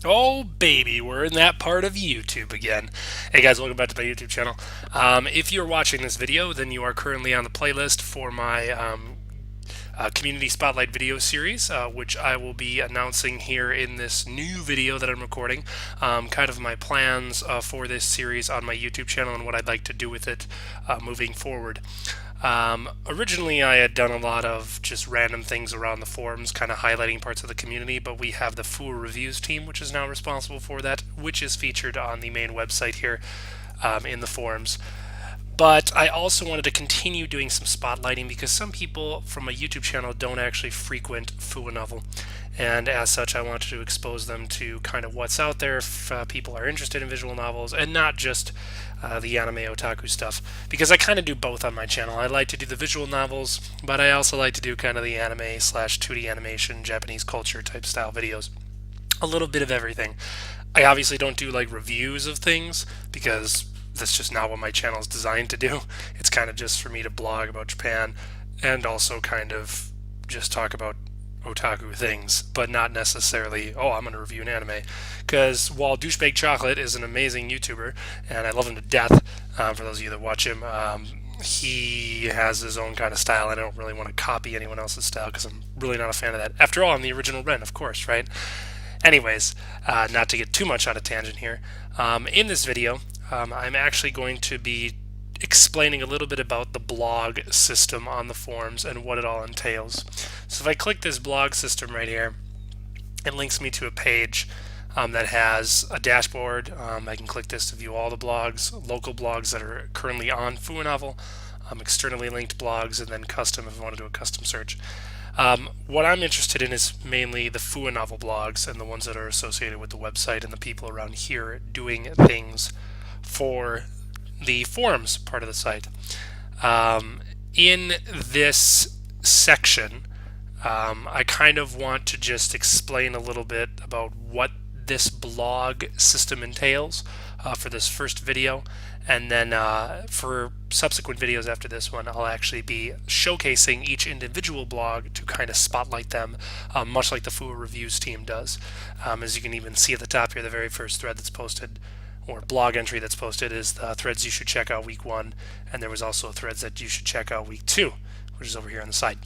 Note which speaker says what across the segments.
Speaker 1: Oh baby, we're in that part of YouTube again. Hey guys, welcome back to my YouTube channel. If you're watching this video, then you are currently on the playlist for my Community Spotlight video series, which I will be announcing here in this new video that I'm recording. Kind of my plans for this series on my YouTube channel and what I'd like to do with it moving forward. Originally, I had done a lot of just random things around the forums, kind of highlighting parts of the community, but we have the Fuwa Reviews team, which is now responsible for that, which is featured on the main website here in the forums. But I also wanted to continue doing some spotlighting because some people from a YouTube channel don't actually frequent Fuwanovel. And as such, I wanted to expose them to kind of what's out there if people are interested in visual novels and not just the anime otaku stuff. Because I kind of do both on my channel. I like to do the visual novels, but I also like to do kind of the anime slash 2D animation, Japanese culture type style videos. A little bit of everything. I obviously don't do like reviews of things because that's just not what my channel is designed to do. It's kind of just for me to blog about Japan and also kind of just talk about otaku things, but not necessarily, oh, I'm going to review an anime. Because while Douchebag Chocolate is an amazing YouTuber, and I love him to death, for those of you that watch him, he has his own kind of style. I don't really want to copy anyone else's style because I'm really not a fan of that. After all, I'm the original Ren, of course, right? Anyways, not to get too much on a tangent here, in this video, I'm actually going to be explaining a little bit about the blog system on the forums and what it all entails. So if I click this blog system right here, it links me to a page that has a dashboard. I can click this to view all the blogs, local blogs that are currently on Fuwanovel, externally linked blogs, and then custom if I want to do a custom search. What I'm interested in is mainly the Fuwanovel blogs and the ones that are associated with the website and the people around here doing things for the forums part of the site. In this section, I kind of want to just explain a little bit about what this blog system entails for this first video, and then for subsequent videos after this one, I'll actually be showcasing each individual blog to kind of spotlight them, much like the Fuwa Reviews team does. As you can even see at the top here, the very first thread that's posted, or blog entry that's posted, is the threads you should check out week 1, and there was also threads that you should check out week 2, which is over here on the side.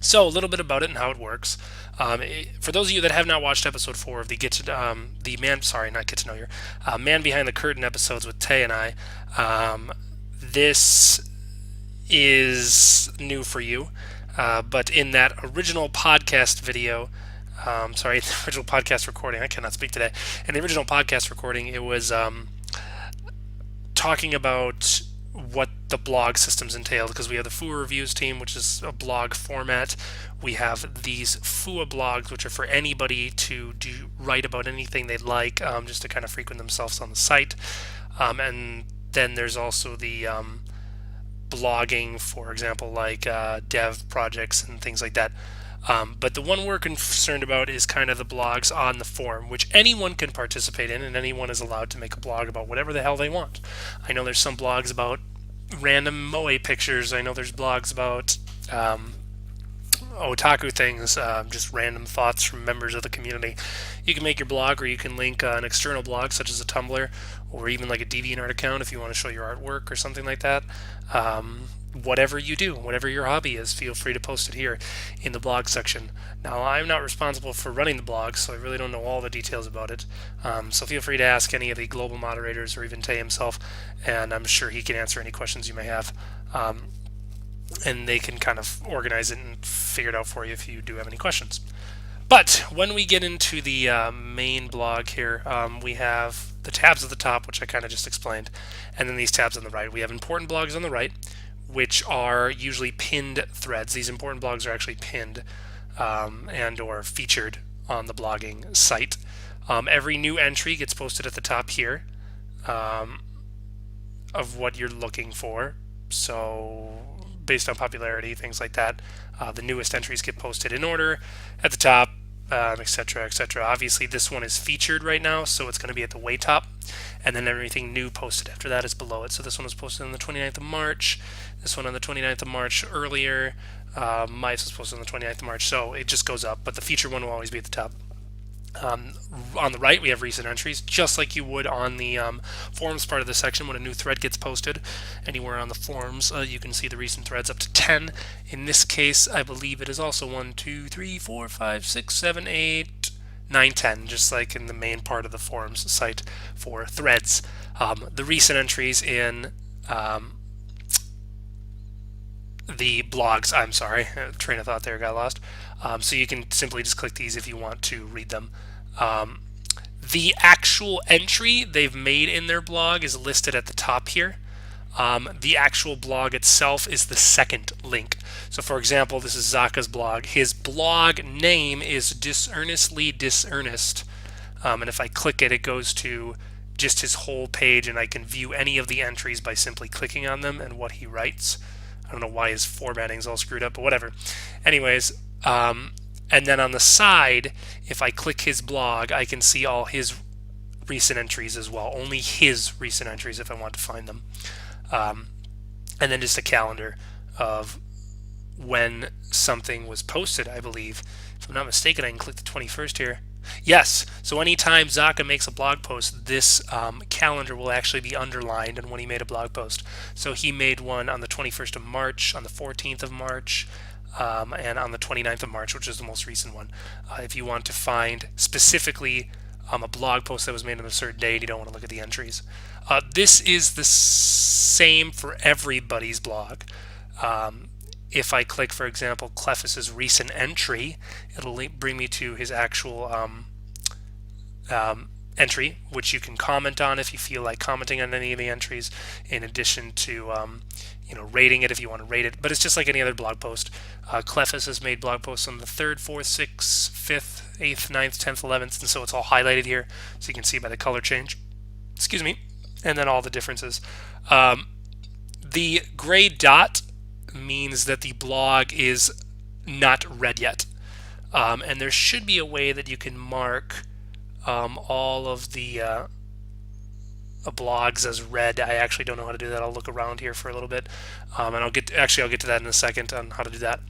Speaker 1: So a little bit about it and how it works. For those of you that have not watched episode 4 of the the man, sorry, not Get to Know Your, Man Behind the Curtain episodes with Tay and I, this is new for you. But in that original podcast video, sorry, the original podcast recording, I cannot speak today. In the original podcast recording, it was talking about what the blog systems entailed, because we have the Fuwa Reviews team, which is a blog format. We have these Fuwa blogs, which are for anybody to write about anything they'd like, just to kind of frequent themselves on the site. And then there's also the blogging, for example, like dev projects and things like that. But the one we're concerned about is kind of the blogs on the forum, which anyone can participate in, and anyone is allowed to make a blog about whatever the hell they want. I know there's some blogs about random moe pictures. I know there's blogs about otaku things, just random thoughts from members of the community. You can make your blog, or you can link an external blog, such as a Tumblr, or even like a DeviantArt account if you want to show your artwork or something like that. Whatever you do, whatever your hobby is, feel free to post it here in the blog section. Now, I'm not responsible for running the blog, so I really don't know all the details about it. So feel free to ask any of the global moderators or even Tay himself, and I'm sure he can answer any questions you may have. And they can kind of organize it and figure it out for you if you do have any questions. But when we get into the main blog here, we have the tabs at the top, which I kind of just explained, and then these tabs on the right. We have important blogs on the right, which are usually pinned threads. These important blogs are actually pinned and or featured on the blogging site. Every new entry gets posted at the top here of what you're looking for. So based on popularity, things like that, the newest entries get posted in order at the top, etc., etc. Obviously, this one is featured right now, so it's going to be at the way top, and then everything new posted after that is below it. So this one was posted on the 29th of March, this one on the 29th of March earlier, Mice was posted on the 29th of March, so it just goes up, but the featured one will always be at the top. On the right, we have recent entries, just like you would on the forums part of the section. When a new thread gets posted anywhere on the forums, you can see the recent threads up to 10. In this case, I believe it is also 1, 2, 3, 4, 5, 6, 7, 8, 9, 10, just like in the main part of the forums site for threads. The recent entries in the blogs, I'm sorry, train of thought there got lost. So you can simply just click these if you want to read them. The actual entry they've made in their blog is listed at the top here. The actual blog itself is the second link. So for example, this is Zaka's blog. His blog name is Disearnestly Disearnest. And if I click it, it goes to just his whole page, and I can view any of the entries by simply clicking on them and what he writes. I don't know why his formatting's all screwed up, but whatever. Anyways, and then on the side, if I click his blog, I can see all his recent entries as well. Only his recent entries if I want to find them. And then just a calendar of when something was posted, I believe. If I'm not mistaken, I can click the 21st here. Yes, so anytime Zaka makes a blog post, this calendar will actually be underlined and when he made a blog post. So he made one on the 21st of March, on the 14th of March, and on the 29th of March, which is the most recent one. If you want to find specifically a blog post that was made on a certain date, you don't want to look at the entries. This is the same for everybody's blog. If I click, for example, Clefus's recent entry, it'll bring me to his actual entry, which you can comment on if you feel like commenting on any of the entries, in addition to rating it if you want to rate it. But it's just like any other blog post. Clefus has made blog posts on the 3rd, 4th, 6th, 5th, 8th, 9th, 10th, 11th, and so it's all highlighted here, so you can see by the color change. Excuse me. And then all the differences. The gray dot means that the blog is not read yet. And there should be a way that you can mark all of the blogs as read. I actually don't know how to do that. I'll look around here for a little bit, and I'll get to that in a second on how to do that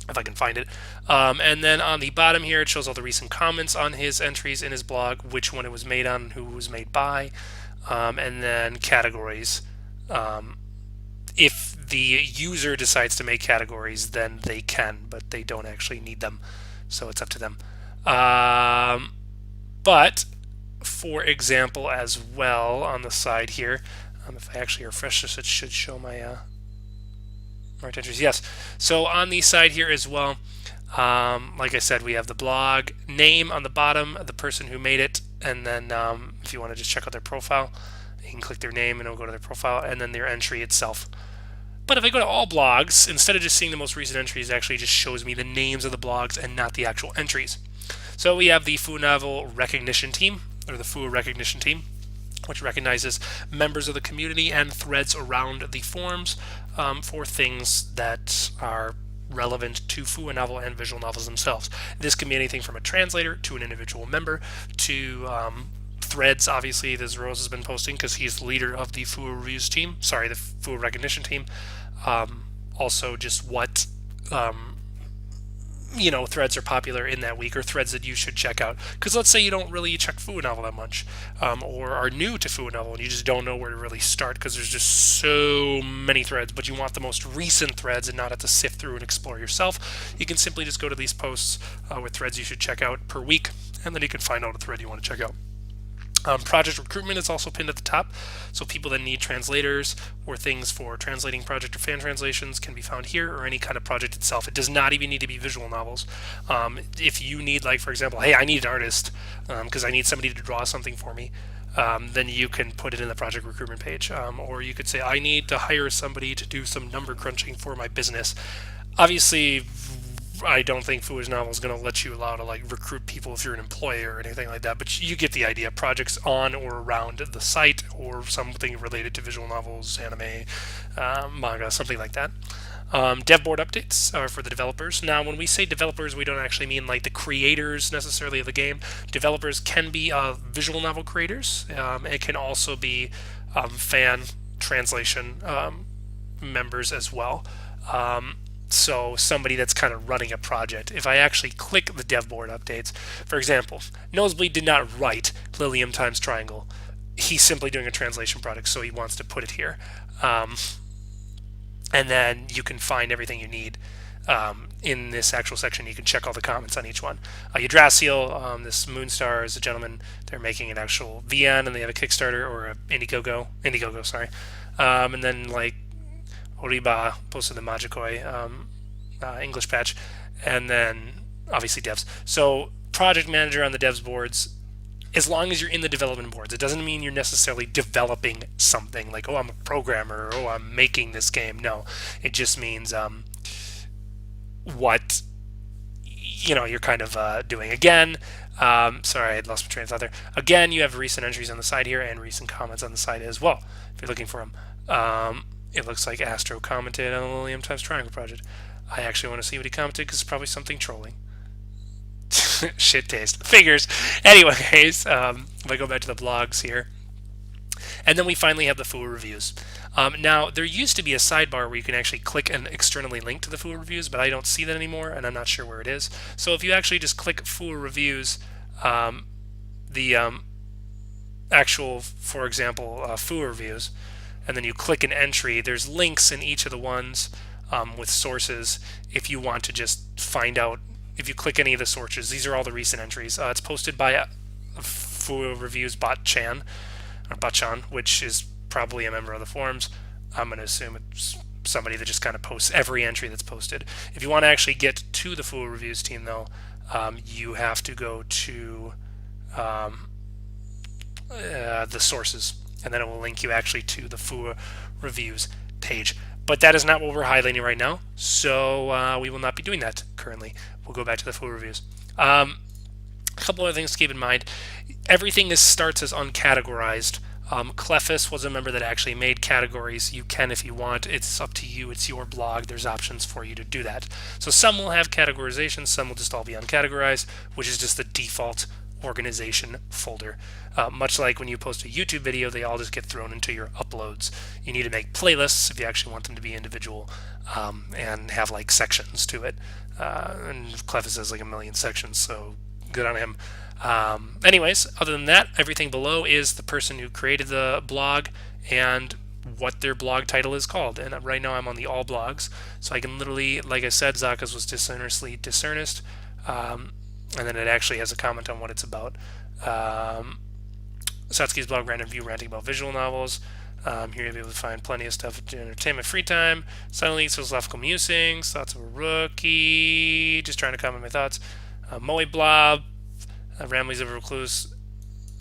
Speaker 1: if I can find it. And then on the bottom here, it shows all the recent comments on his entries in his blog, which one it was made on, who it was made by, and then categories. If the user decides to make categories, then they can, but they don't actually need them, so it's up to them. But for example, as well, on the side here, if I actually refresh this, it should show my marked entries. Yes, so on the side here as well, like I said, we have the blog name on the bottom, the person who made it, and then if you want to just check out their profile, you can click their name and it'll go to their profile, and then their entry itself. But if I go to all blogs, instead of just seeing the most recent entries, it actually just shows me the names of the blogs and not the actual entries. So we have the Fuwanovel recognition team, or the Fuwa recognition team, which recognizes members of the community and threads around the forums for things that are relevant to Fuwanovel and visual novels themselves. This can be anything from a translator to an individual member to threads, obviously, that Rose has been posting because he's the leader of the Fuwa reviews team. Sorry, the Fuwa recognition team. Also, just what threads are popular in that week, or threads that you should check out. Because let's say you don't really check Fuwanovel that much, or are new to Fuwanovel and you just don't know where to really start because there's just so many threads, but you want the most recent threads and not have to sift through and explore yourself. You can simply just go to these posts with threads you should check out per week, and then you can find out a thread you want to check out. Project recruitment is also pinned at the top, so people that need translators or things for translating project or fan translations can be found here, or any kind of project itself. It does not even need to be visual novels. If you need, like, for example, hey, I need an artist because I need somebody to draw something for me, then you can put it in the project recruitment page. Or you could say, I need to hire somebody to do some number crunching for my business. Obviously, I don't think Fuwanovel is going to let you allow to recruit people if you're an employee or anything like that, but you get the idea. Projects on or around the site, or something related to visual novels, anime, manga, something like that. Dev board updates are for the developers. Now, when we say developers, we don't actually mean like the creators necessarily of the game. Developers can be visual novel creators. It can also be fan translation members as well. So somebody that's kind of running a project. If I actually click the dev board updates, for example, Nosebleed did not write Lilium times triangle. He's simply doing a translation project, so he wants to put it here. And then you can find everything you need in this actual section. You can check all the comments on each one. Yggdrasil, this Moonstar is a gentleman. They're making an actual VN, and they have a Kickstarter or a Indiegogo, sorry. And then like Oriba posted the Magikoi English patch, and then obviously devs. So project manager on the devs boards, as long as you're in the development boards. It doesn't mean you're necessarily developing something like, oh, I'm a programmer, or oh, I'm making this game. No, it just means what you're kind of doing. Again, sorry, I had lost my train of thought there. Again, you have recent entries on the side here and recent comments on the side as well, if you're looking for them. It looks like Astro commented on the Lilium times Triangle project. I actually want to see what he commented because it's probably something trolling. Shit taste. Figures. Anyways, if I go back to the blogs here. And then we finally have the Fuwa reviews. Now, there used to be a sidebar where you can actually click and externally link to the Fuwa reviews, but I don't see that anymore, and I'm not sure where it is. So if you actually just click Fuwa reviews, the actual, for example, Fuwa reviews, and then you click an entry, there's links in each of the ones with sources if you want to just find out. If you click any of the sources, these are all the recent entries. It's posted by Fuwa Reviews Botchan, which is probably a member of the forums. I'm going to assume it's somebody that just kind of posts every entry that's posted. If you want to actually get to the Fuwa Reviews team, though, you have to go to the sources, and then it will link you actually to the Fuwa Reviews page. But that is not what we're highlighting right now, so we will not be doing that currently. We'll go back to the Fuwa reviews. A couple other things to keep in mind. Everything starts as uncategorized. Clefus was a member that actually made categories. You can if you want. It's up to you. It's your blog. There's options for you to do that. So some will have categorization. Some will just all be uncategorized, which is just the default organization folder. Much like when you post a YouTube video, they all just get thrown into your uploads. You need to make playlists if you actually want them to be individual and have like sections to it. And Clefus has like 1 million sections, so good on him. Anyways, other than that, everything below is the person who created the blog and what their blog title is called. And right now I'm on the all blogs, so I can literally, like I said, Zaka's was Disearnestly Disearnest. And then it actually has a comment on what it's about. Satsuki's blog, Random View, ranting about visual novels. Here you'll be able to find plenty of stuff to entertainment, free time, silent philosophical musings, thoughts of a rookie, just trying to comment my thoughts. Moe Blob, Ramblings of a Recluse,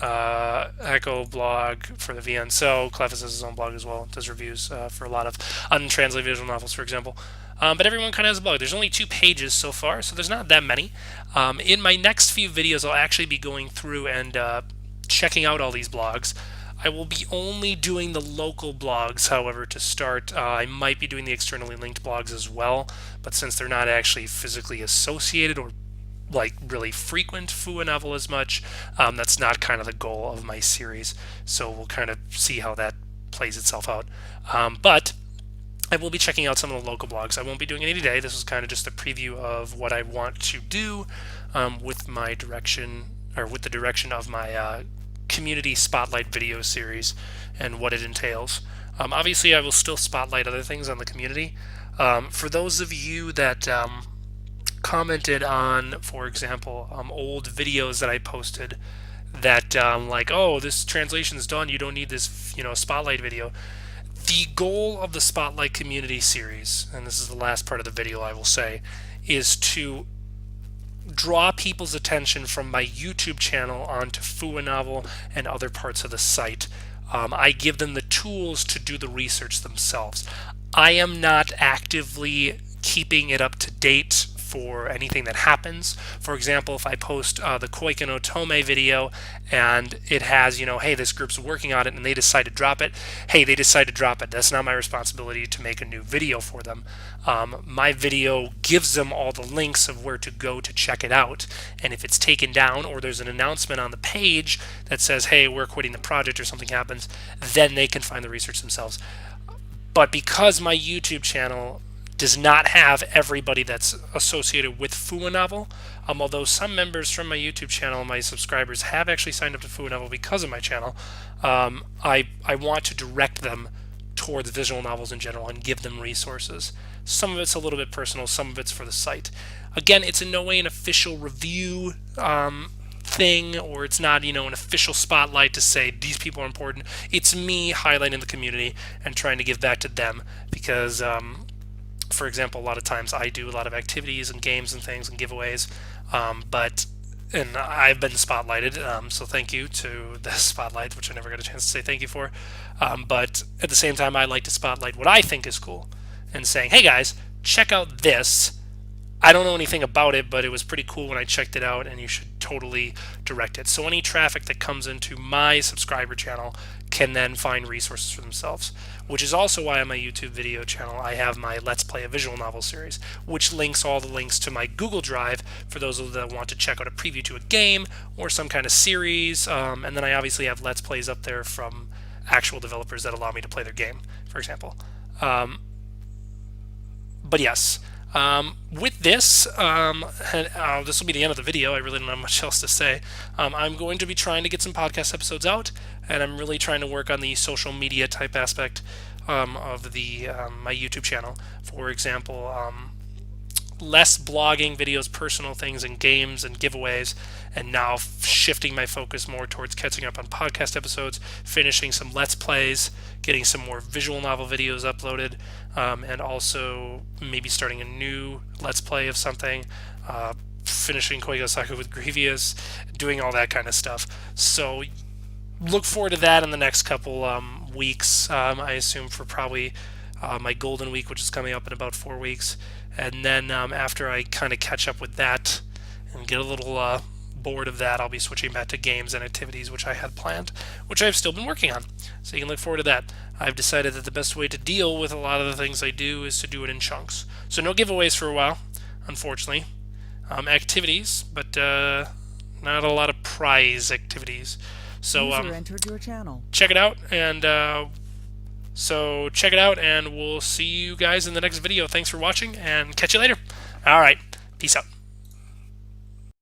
Speaker 1: Echo blog for the VN. So Clefus has his own blog as well. Does reviews for a lot of untranslated visual novels, for example. But everyone kind of has a blog. There's only 2 pages so far, so there's not that many. In my next few videos, I'll actually be going through and checking out all these blogs. I will be only doing the local blogs, however, to start. I might be doing the externally linked blogs as well, but since they're not actually physically associated or like really frequent Fuwanovel as much, that's not kind of the goal of my series. So we'll kind of see how that plays itself out. But I will be checking out some of the local blogs. I won't be doing any today. This was kind of just a preview of what I want to do with my direction, or with the direction of my community spotlight video series and what it entails. Obviously, I will still spotlight other things on the community. For those of you that commented on, for example, old videos that I posted that like, oh, this translation's done, you don't need this, spotlight video. The goal of the Spotlight Community Series, and this is the last part of the video I will say, is to draw people's attention from my YouTube channel onto Fuwanovel and other parts of the site. I give them the tools to do the research themselves. I am not actively keeping it up to date for anything that happens. For example, if I post the Koike no Tome video and it has, hey, this group's working on it and they decide to drop it, hey, they decide to drop it. That's not my responsibility to make a new video for them. My video gives them all the links of where to go to check it out. And if it's taken down or there's an announcement on the page that says, hey, we're quitting the project or something happens, then they can find the research themselves. But because my YouTube channel does not have everybody that's associated with Fuwanovel. Although some members from my YouTube channel, my subscribers, have actually signed up to Fuwanovel because of my channel, I want to direct them towards visual novels in general and give them resources. Some of it's a little bit personal, some of it's for the site. Again, it's in no way an official review thing, or it's not, an official spotlight to say these people are important. It's me highlighting the community and trying to give back to them because, for example, a lot of times I do a lot of activities and games and things and giveaways, and I've been spotlighted, so thank you to the spotlight, which I never got a chance to say thank you for. But at the same time, I like to spotlight what I think is cool and saying, hey guys, check out this. I don't know anything about it, but it was pretty cool when I checked it out, and you should totally direct it. So any traffic that comes into my subscriber channel can then find resources for themselves, which is also why on my YouTube video channel I have my Let's Play a Visual Novel series, which links all the links to my Google Drive for those that want to check out a preview to a game or some kind of series, and then I obviously have Let's Plays up there from actual developers that allow me to play their game, for example. But yes, with this, this will be the end of the video. I really don't have much else to say. I'm going to be trying to get some podcast episodes out, and I'm really trying to work on the social media type aspect of the my YouTube channel. For example, less blogging videos, personal things, and games and giveaways, and now shifting my focus more towards catching up on podcast episodes, finishing some Let's Plays, getting some more visual novel videos uploaded, and also maybe starting a new Let's Play of something, finishing Koiga Saku with Grievous, doing all that kind of stuff. So look forward to that in the next couple weeks, I assume, for probably my Golden Week, which is coming up in about 4 weeks. And then after I kind of catch up with that and get a little bored of that, I'll be switching back to games and activities, which I had planned, which I've still been working on. So you can look forward to that. I've decided that the best way to deal with a lot of the things I do is to do it in chunks. So no giveaways for a while, unfortunately. Activities, but not a lot of prize activities. So
Speaker 2: entered your channel.
Speaker 1: check it out, and we'll see you guys in the next video. Thanks for watching, and catch you later. All right, peace out.